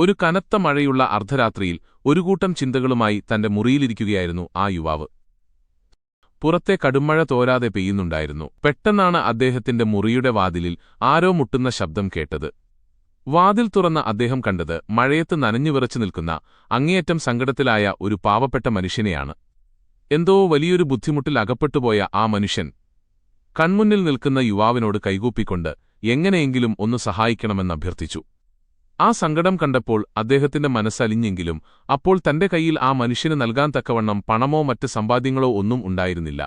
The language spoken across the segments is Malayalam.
ഒരു കനത്ത മഴയുള്ള അർദ്ധരാത്രിയിൽ ഒരു കൂട്ടം ചിന്തകളുമായി തന്റെ മുറിയിലിരിക്കുകയായിരുന്നു ആ യുവാവ്. പുറത്തെ കടുംമഴ തോരാതെ പെയ്യുന്നുണ്ടായിരുന്നു. പെട്ടെന്നാണ് അദ്ദേഹത്തിന്റെ മുറിയുടെ വാതിലിൽ ആരോ മുട്ടുന്ന ശബ്ദം കേട്ടത്. വാതിൽ തുറന്ന അദ്ദേഹം കണ്ടത് മഴയത്ത് നനഞ്ഞുവിറച്ചു നിൽക്കുന്ന അങ്ങേയറ്റം സങ്കടത്തിലായ ഒരു പാവപ്പെട്ട മനുഷ്യനെയാണ്. എന്തോ വലിയൊരു ബുദ്ധിമുട്ടിൽ അകപ്പെട്ടുപോയ ആ മനുഷ്യൻ കൺമുന്നിൽ നിൽക്കുന്ന യുവാവിനോട് കൈകൂപ്പിക്കൊണ്ട് എങ്ങനെയെങ്കിലും ഒന്ന് സഹായിക്കണമെന്നഭ്യർത്ഥിച്ചു. ആ സങ്കടം കണ്ടപ്പോൾ അദ്ദേഹത്തിന്റെ മനസ്സലിഞ്ഞെങ്കിലും അപ്പോൾ തന്റെ കൈയിൽ ആ മനുഷ്യന് നൽകാൻ തക്കവണ്ണം പണമോ മറ്റ് സമ്പാദ്യങ്ങളോ ഒന്നും ഉണ്ടായിരുന്നില്ല.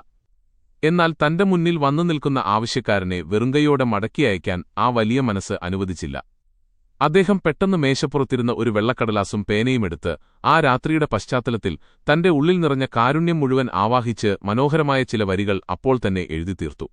എന്നാൽ തന്റെ മുന്നിൽ വന്നു നിൽക്കുന്ന ആവശ്യക്കാരനെ വെറുങ്കൈയോടെ മടക്കി അയക്കാൻ ആ വലിയ മനസ്സ് അനുവദിച്ചില്ല. അദ്ദേഹം പെട്ടെന്ന് മേശപ്പുറത്തിരുന്ന ഒരു വെള്ളക്കടലാസും പേനയുമെടുത്ത് ആ രാത്രിയുടെ പശ്ചാത്തലത്തിൽ തന്റെ ഉള്ളിൽ നിറഞ്ഞ കാരുണ്യം മുഴുവൻ ആവാഹിച്ച് മനോഹരമായ ചില വരികൾ അപ്പോൾ തന്നെ എഴുതിത്തീർത്തു.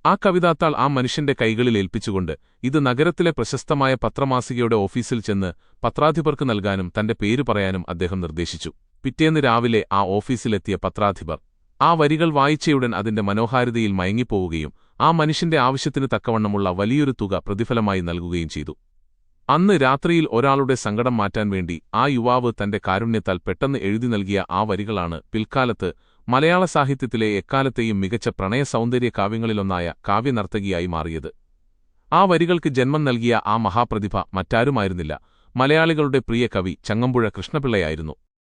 ആ കവിതാത്താൾ ആ മനുഷ്യന്റെ കൈകളിൽ ഏൽപ്പിച്ചുകൊണ്ട് ഇത് നഗരത്തിലെ പ്രശസ്തമായ പത്രമാസികയുടെ ഓഫീസിൽ ചെന്ന് പത്രാധിപർക്ക് നൽകാനും തന്റെ പേര് പറയാനും അദ്ദേഹം നിർദ്ദേശിച്ചു. പിറ്റേന്ന് രാവിലെ ആ ഓഫീസിലെത്തിയ പത്രാധിപർ ആ വരികൾ വായിച്ചയുടൻ അതിന്റെ മനോഹാരിതയിൽ മയങ്ങിപ്പോവുകയും ആ മനുഷ്യന്റെ ആവശ്യത്തിനു തക്കവണ്ണമുള്ള വലിയൊരു തുക പ്രതിഫലമായി നൽകുകയും ചെയ്തു. അന്ന് രാത്രിയിൽ ഒരാളുടെ സങ്കടം മാറ്റാൻ വേണ്ടി ആ യുവാവ് തന്റെ കാരുണ്യത്താൽ പെട്ടെന്ന് എഴുതി നൽകിയ ആ വരികളാണ് പിൽക്കാലത്ത് മലയാള സാഹിത്യത്തിലെ എക്കാലത്തെയും മികച്ച പ്രണയ സൗന്ദര്യ കാവ്യങ്ങളിലൊന്നായ കാവ്യനർത്തകിയായി മാറിയത്. ആ വരികൾക്ക് ജന്മം നൽകിയ ആ മഹാപ്രതിഭ മറ്റാരുമായിരുന്നില്ല, മലയാളികളുടെ പ്രിയ കവി ചങ്ങമ്പുഴ കൃഷ്ണപിള്ളയായിരുന്നു.